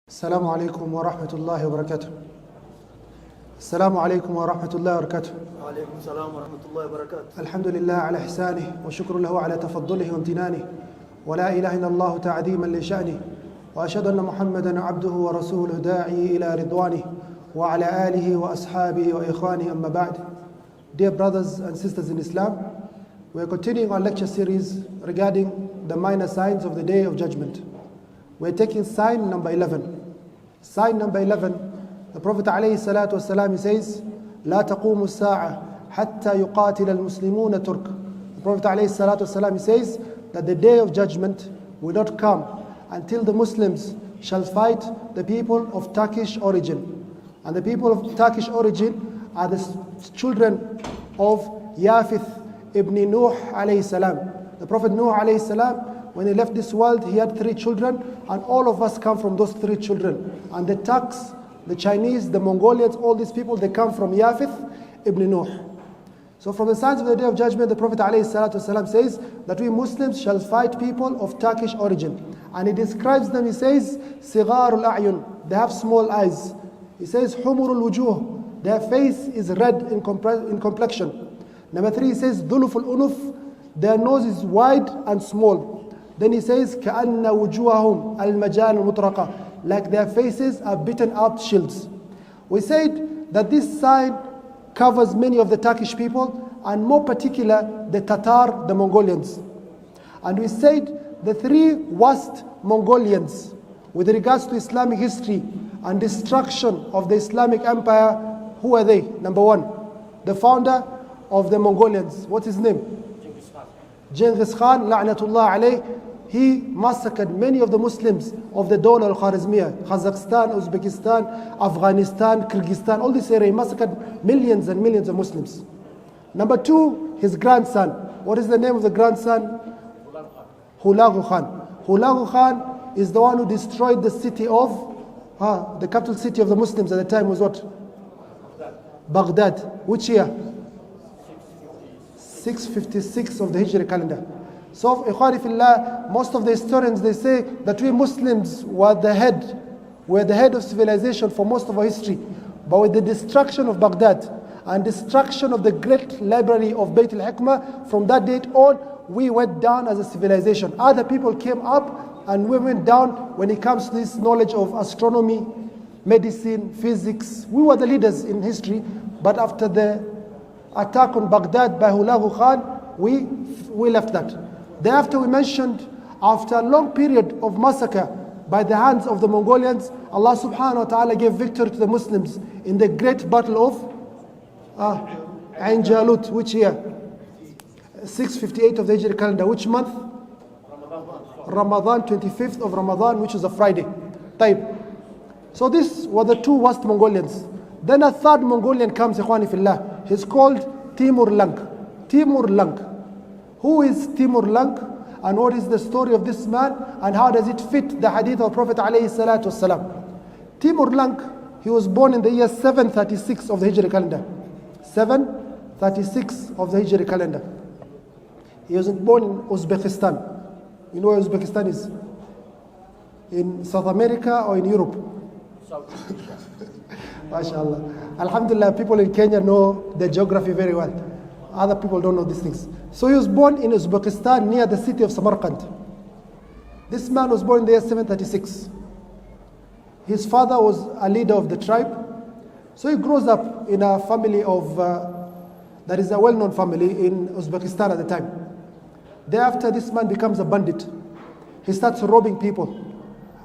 السلام عليكم ورحمة الله وبركاته. السلام عليكم ورحمة الله وبركاته. وعليكم السلام ورحمة الله وبركاته. الحمد لله على إحسانه وشكر له على تفضله وامتنانه، ولا إله إلا الله تعظيما لشأنه، وأشهد أن محمدا عبده ورسوله داعي إلى رضوانه وعلى آله وأصحابه وإخوانه أما بعد. Dear brothers and sisters in Islam, we are continuing our lecture series regarding the minor signs of the Day of Judgment. We are taking sign number 11. Sign number 11, the Prophet ﷺ says, لا تقوم الساعة حتى يقاتل المسلمون ترك. The Prophet ﷺ says that the day of judgment will not come until the Muslims shall fight the people of Turkish origin. And the people of Turkish origin are the children of Yafith ibn Nuh alayhi salam. The Prophet Nuh alayhi salam, when he left this world, he had 3 children, and all of us come from those 3 children. And the Turks, the Chinese, the Mongolians, all these people, they come from Yafith ibn Nuh. So from the signs of the Day of Judgment, the Prophet ﷺ says that we Muslims shall fight people of Turkish origin. And he describes them, he says, صِغَارُ الْأَعْيُنِ, they have small eyes. He says, حُمُرُ الْوُجُوهِ, their face is red in complexion. Number 3, he says, ذُلُفُ الْأُنُفِ, their nose is wide and small. Then he says, كَأَنَّ وُجُوهَهُمْ الْمَجَانُ الْمُطْرَقَةِ, like their faces are beaten out shields. We said that this sign covers many of the Turkish people, and more particular the Tatar, the Mongolians. And we said the 3 worst Mongolians with regards to Islamic history and destruction of the Islamic empire. Who are they? Number 1, the founder of the Mongolians. What's his name? Genghis Khan, la'natullah alayh. He massacred many of the Muslims of the Dawla al-Khwarizmiyah, Kazakhstan, Uzbekistan, Afghanistan, Kyrgyzstan, all this area. He massacred millions and millions of Muslims. Number 2, his grandson. What is the name of the grandson? Hulagu Khan. Hulagu Khan is the one who destroyed the city of, the capital city of the Muslims at the time was what? Baghdad. Which year? 656 of the Hijri calendar. So, Ikhwani Fillah, most of the historians, they say that we Muslims were the head of civilization for most of our history. But with the destruction of Baghdad and destruction of the great library of Bayt al-Hikmah, from that date on, we went down as a civilization. Other people came up and we went down when it comes to this knowledge of astronomy, medicine, physics. We were the leaders in history, but after the attack on Baghdad by Hulagu Khan, we left that. Thereafter we mentioned, after a long period of massacre by the hands of the Mongolians, Allah subhanahu wa ta'ala gave victory to the Muslims in the great battle of Ain Jalut. Which year? 658 of the Hijri calendar. Which month? Ramadan, 25th of Ramadan, which is a Friday. Taib. So these were the 2 worst Mongolians. Then a 3rd Mongolian comes, Ikhwani Fillah. He's called Timur Lenk. Timur Lenk. Who is Timur Lenk, and what is the story of this man, and how does it fit the hadith of Prophet ﷺ? Timur Lenk, he was born in the year 736 of the Hijri calendar. 736 of the Hijri calendar. He was born in Uzbekistan. You know where Uzbekistan is? In South America or in Europe? South Asia. MashaAllah. Alhamdulillah, people in Kenya know the geography very well. Other people don't know these things. So he was born in Uzbekistan near the city of Samarkand. This man was born in the year 736. His father was a leader of the tribe. So he grows up in a family of, that is a well-known family in Uzbekistan at the time. Thereafter, this man becomes a bandit. He starts robbing people.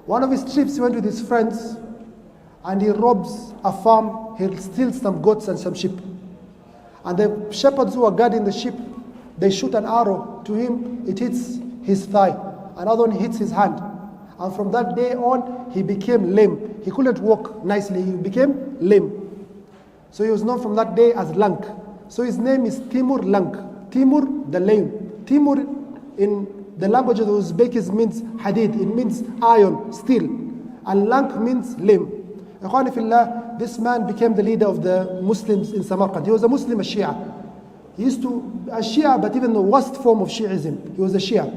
One of his trips, he went with his friends and he robs a farm. He steals some goats and some sheep. And the shepherds who are guarding the sheep, they shoot an arrow to him, it hits his thigh. Another one hits his hand. And from that day on, he became lame. He couldn't walk nicely, he became lame. So he was known from that day as Lenk. So his name is Timur Lenk. Timur the Lame. Timur in the language of the Uzbekis means hadid, it means iron, steel. And Lenk means lame. Ikhwani Fillah, this man became the leader of the Muslims in Samarkand. He was a Muslim, a Shia. He used to be a Shia, but even the worst form of Shiism. He was a Shia.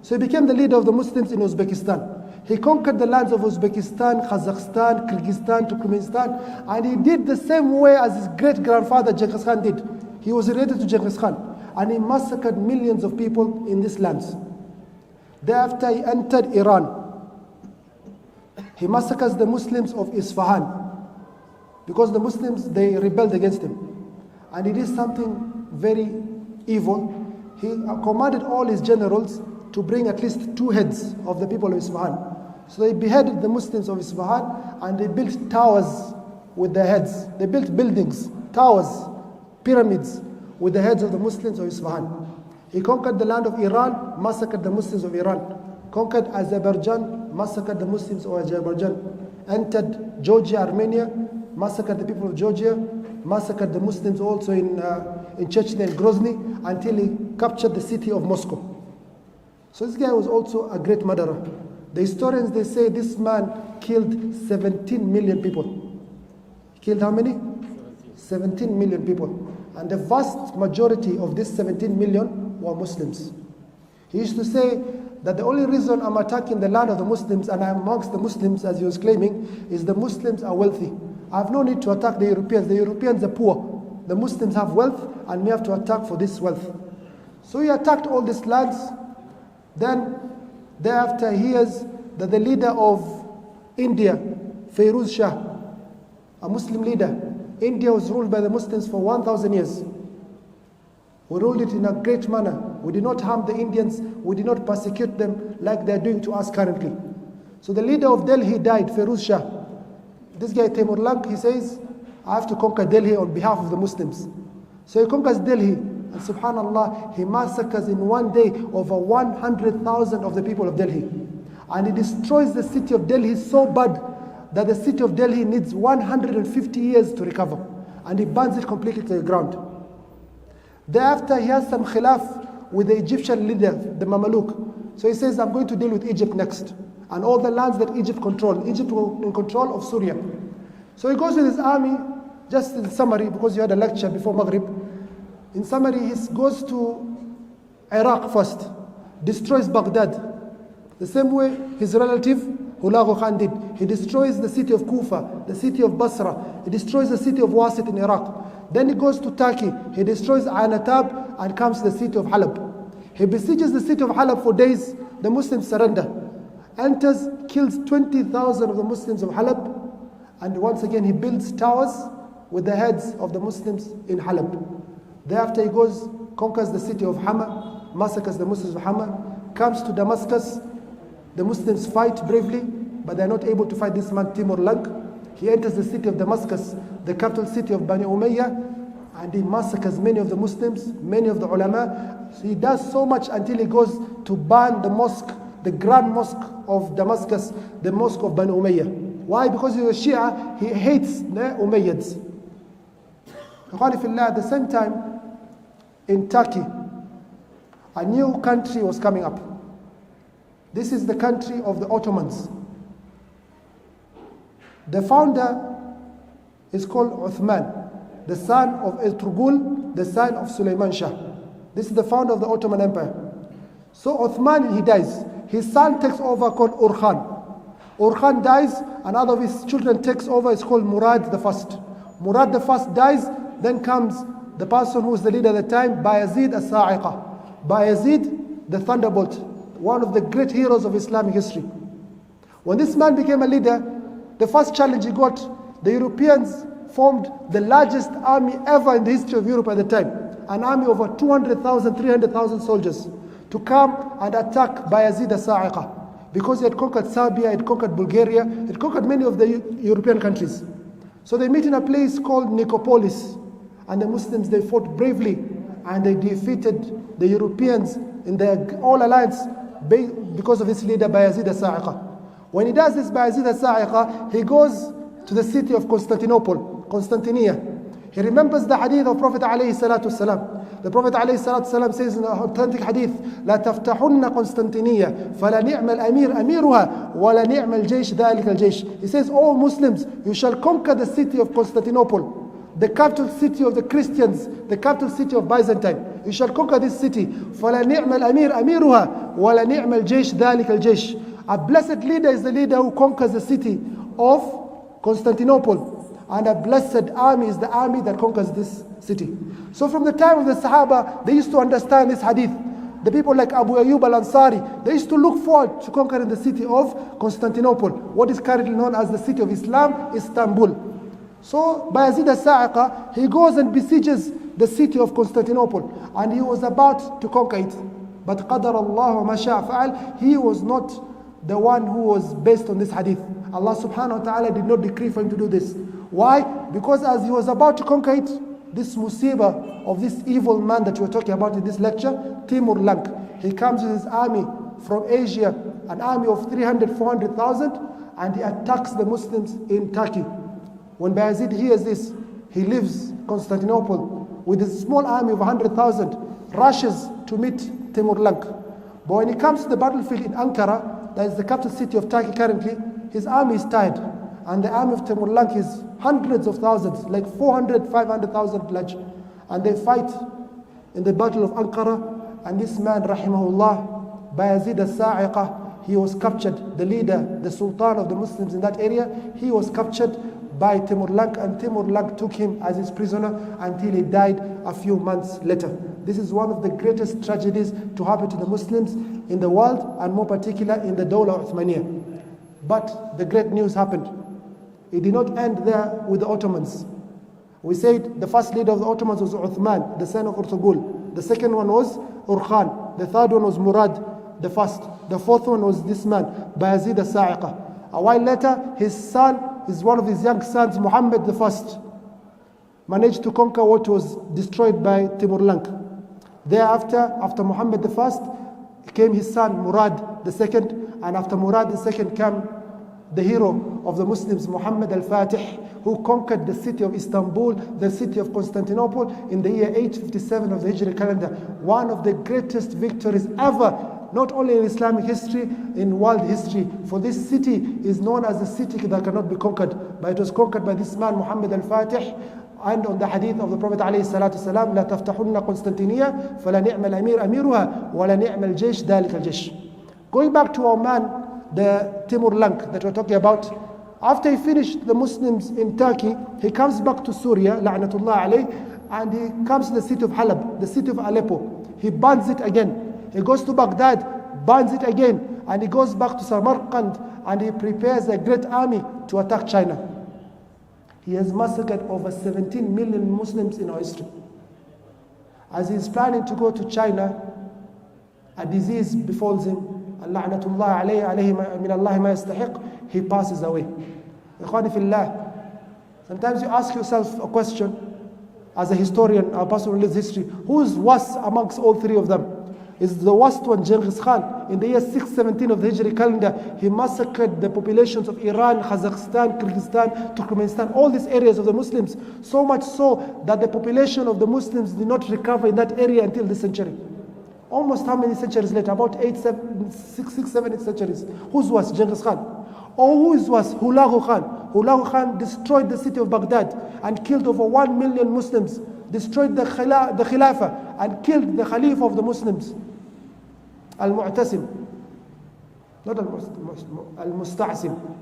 So he became the leader of the Muslims in Uzbekistan. He conquered the lands of Uzbekistan, Kazakhstan, Kyrgyzstan, Turkmenistan, and he did the same way as his great-grandfather Genghis Khan did. He was related to Genghis Khan, and he massacred millions of people in these lands. Thereafter, he entered Iran. He massacres the Muslims of Isfahan, because the Muslims, they rebelled against him. And he did something very evil. He commanded all his generals to bring at least 2 heads of the people of Isfahan. So they beheaded the Muslims of Isfahan, and they built towers with their heads. They built buildings, towers, pyramids with the heads of the Muslims of Isfahan. He conquered the land of Iran, massacred the Muslims of Iran. Conquered Azerbaijan, massacred the Muslims of Azerbaijan. Entered Georgia, Armenia, massacred the people of Georgia, massacred the Muslims also in Chechnya and Grozny, until he captured the city of Moscow. So this guy was also a great murderer. The historians, they say this man killed 17 million people. He killed how many? 17 million people. And the vast majority of this 17 million were Muslims. He used to say that the only reason I'm attacking the land of the Muslims and I'm amongst the Muslims, as he was claiming, is the Muslims are wealthy. I have no need to attack the Europeans. The Europeans are poor. The Muslims have wealth, and we have to attack for this wealth. So he attacked all these lands. Then, thereafter, he hears that the leader of India, Firuz Shah, a Muslim leader, India was ruled by the Muslims for 1,000 years. We ruled it in a great manner. We did not harm the Indians. We did not persecute them like they're doing to us currently. So the leader of Delhi died, Firuz Shah. This guy, Timur Lank, he says, I have to conquer Delhi on behalf of the Muslims. So he conquers Delhi, and subhanallah, he massacres in one day over 100,000 of the people of Delhi. And he destroys the city of Delhi so bad that the city of Delhi needs 150 years to recover. And he burns it completely to the ground. Thereafter, he has some khilaf with the Egyptian leader, the Mamaluk. So he says, I'm going to deal with Egypt next. And all the lands that Egypt controlled. Egypt was in control of Syria. So he goes with his army, just in summary, because you had a lecture before Maghrib. In summary, he goes to Iraq first, destroys Baghdad. The same way his relative, Hulagu Khan did. He destroys the city of Kufa, the city of Basra. He destroys the city of Wasit in Iraq. Then he goes to Turkey. He destroys Anatab and comes to the city of Halab. He besieges the city of Halab for days. The Muslims surrender. Enters, kills 20,000 of the Muslims of Halab. And once again, he builds towers with the heads of the Muslims in Halab. Thereafter, he goes, conquers the city of Hama, massacres the Muslims of Hama, comes to Damascus. The Muslims fight bravely, but they're not able to fight this man, Timur Lank. He enters the city of Damascus, the capital city of Bani Umayyah, and he massacres many of the Muslims, many of the ulama. So he does so much until he goes to burn the mosque, the grand mosque of Damascus, the mosque of Bani Umayyah. Why? Because he's a Shia, he hates the Umayyads. At the same time, in Turkey, a new country was coming up. This is the country of the Ottomans. The founder is called Uthman, the son of Ertugrul, the son of Suleiman Shah. This is the founder of the Ottoman Empire. So Uthman, he dies. His son takes over, called Urkhan. Urkhan dies, another of his children takes over, it's called Murad the First. Murad the First dies, then comes the person who was the leader at the time, Bayezid as-Sa'iqa. Bayezid, the Thunderbolt, one of the great heroes of Islamic history. When this man became a leader, the first challenge he got, the Europeans formed the largest army ever in the history of Europe at the time. An army of over 200,000, 300,000 soldiers to come and attack Bayezid as-Sa'iqa. Because he had conquered Serbia, he had conquered Bulgaria, he had conquered many of the European countries. So they meet in a place called Nicopolis. And the Muslims, they fought bravely and they defeated the Europeans in their all alliance because of his leader Bayezid as-Sa'iqa. When he does this, Bayezid as-Sa'iqa, he goes to the city of Constantinople, Constantinia. He remembers the hadith of Prophet alayhi salatu wasalam. The Prophet alayhi salatu wasalam says in an authentic hadith, لا تفتحن قسطنطينية فلا نعم الأمير أميرها ولا نعم الجيش ذلك الجيش. He says, all Muslims, you shall conquer the city of Constantinople, the capital city of the Christians, the capital city of Byzantine. You shall conquer this city. فلا نعم الأمير أميرها ولا نعم الجيش ذلك الجيش. A blessed leader is the leader who conquers the city of Constantinople. And a blessed army is the army that conquers this city. So from the time of the Sahaba, they used to understand this hadith. The people like Abu Ayyub al-Ansari, they used to look forward to conquering the city of Constantinople, what is currently known as the city of Islam, Istanbul. So Bayazid al-Sa'iqa, he goes and besieges the city of Constantinople, and he was about to conquer it. But qadar Allah ma sha'a fa'al, he was not the one who was based on this hadith. Allah subhanahu wa ta'ala did not decree for him to do this. Why? Because as he was about to conquer it, this musibah of this evil man that we were talking about in this lecture, Timur Lank, he comes with his army from Asia, an army of 300, 400,000, and he attacks the Muslims in Turkey. When Bayazid hears this, he leaves Constantinople with his small army of 100,000, rushes to meet Timur Lank. But when he comes to the battlefield in Ankara, that is the capital city of Turkey currently, his army is tired. And the army of Timur Lank is hundreds of thousands, like 400, 500,000 large. And they fight in the battle of Ankara. And this man, rahimahullah, Bayazid al-Sa'iqa, he was captured. The leader, the sultan of the Muslims in that area, he was captured by Timur Lank, and Timur Lank took him as his prisoner until he died a few months later. This is one of the greatest tragedies to happen to the Muslims in the world, and more particular in the Dawla Uthmaniyya. But the great news happened. It did not end there with the Ottomans. We said the first leader of the Ottomans was Uthman, the son of Urtugul. The second one was Urkhan. The third one was Murad, the first. The fourth one was this man, Bayazid al-Sa'iqa. A while later, his son, one of his young sons, Muhammad the first, managed to conquer what was destroyed by Timur Lank. Thereafter, after Muhammad the first, came his son Murad the second, and after Murad the second came the hero of the Muslims, Muhammad al-Fatih, who conquered the city of Istanbul, the city of Constantinople in the year 857 of the Hijri calendar. One of the greatest victories ever, not only in Islamic history, in world history. For this city is known as the city that cannot be conquered, but it was conquered by this man, Muhammad al-Fatih. And on the hadith of the Prophet عليه الصلاة والسلام, لا تفتحن قسطنطينية فلا نعم الأمير أميرها ولا نعم الجيش ذلك الجيش. Going back to our man, the Timur Lank that we're talking about, after he finished the Muslims in Turkey, he comes back to Syria, la'natullah alayh, and he comes to the city of Halab, the city of Aleppo. He burns it again. He goes to Baghdad, burns it again, and he goes back to Samarkand, and he prepares a great army to attack China. He has massacred over 17 million Muslims in our history. As he is planning to go to China, a disease befalls him. La'natullah alayhi min Allah ma yastahiq. He passes away. Ikhwani fillah, sometimes you ask yourself a question as a historian, a person who lives history, who is worse amongst all three of them? Is the worst one Genghis Khan? In the year 617 of the Hijri calendar, he massacred the populations of Iran, Kazakhstan, Kyrgyzstan, Turkmenistan, all these areas of the Muslims, so much so that the population of the Muslims did not recover in that area until this century. Almost how many centuries later? About 6, 7, 8 centuries. Who's worse? Genghis Khan. Or who is worse? Hulagu Khan. Hulagu Khan destroyed the city of Baghdad and killed over 1 million Muslims, destroyed the Khilafah and killed the Khalifa of the Muslims, Al-Mu'tasim, not Al-Musta'sim.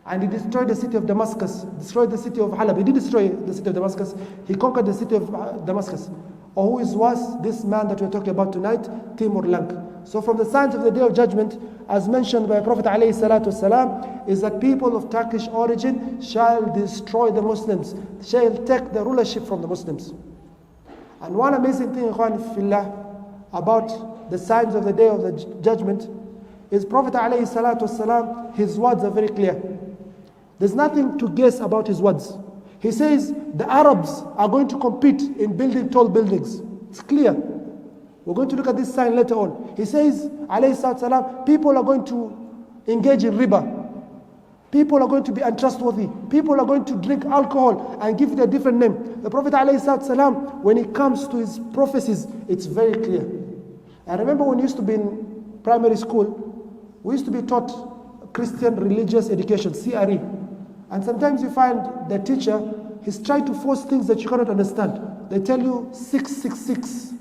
And he destroyed the city of Damascus, destroyed the city of Halab. He did destroy the city of Damascus. He conquered the city of Damascus. Or who is worse? This man that we're talking about tonight, Timur Lank. So from the signs of the Day of Judgment, as mentioned by Prophet ﷺ, is that people of Turkish origin shall destroy the Muslims, shall take the rulership from the Muslims. And one amazing thing, ikhwan fillah, about the signs of the Day of the Judgment is Prophet ﷺ, his words are very clear. There's nothing to guess about his words. He says the Arabs are going to compete in building tall buildings. It's clear. We're going to look at this sign later on. He says, alayhi salam, people are going to engage in riba. People are going to be untrustworthy. People are going to drink alcohol and give it a different name. The Prophet alayhi salam, when it comes to his prophecies, it's very clear. I remember when we used to be in primary school, we used to be taught Christian religious education, CRE. And sometimes you find the teacher, he's trying to force things that you cannot understand. They tell you 666.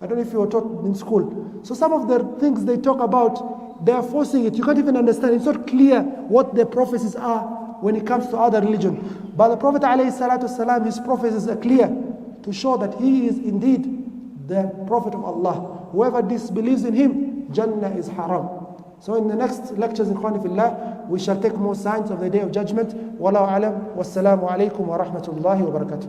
I don't know if you were taught in school. So some of the things they talk about they are forcing it. You can't even understand. It's not clear what the prophecies are when it comes to other religion. But the Prophet ﷺ, his prophecies are clear to show that he is indeed the Prophet of Allah. Whoever disbelieves in him, Jannah is haram. So in the next lectures, Ikhwani Fillah, we shall take more signs of the Day of Judgment. Wallahu alam, wassalamu alaikum wa rahmatullahi wa barakatuh.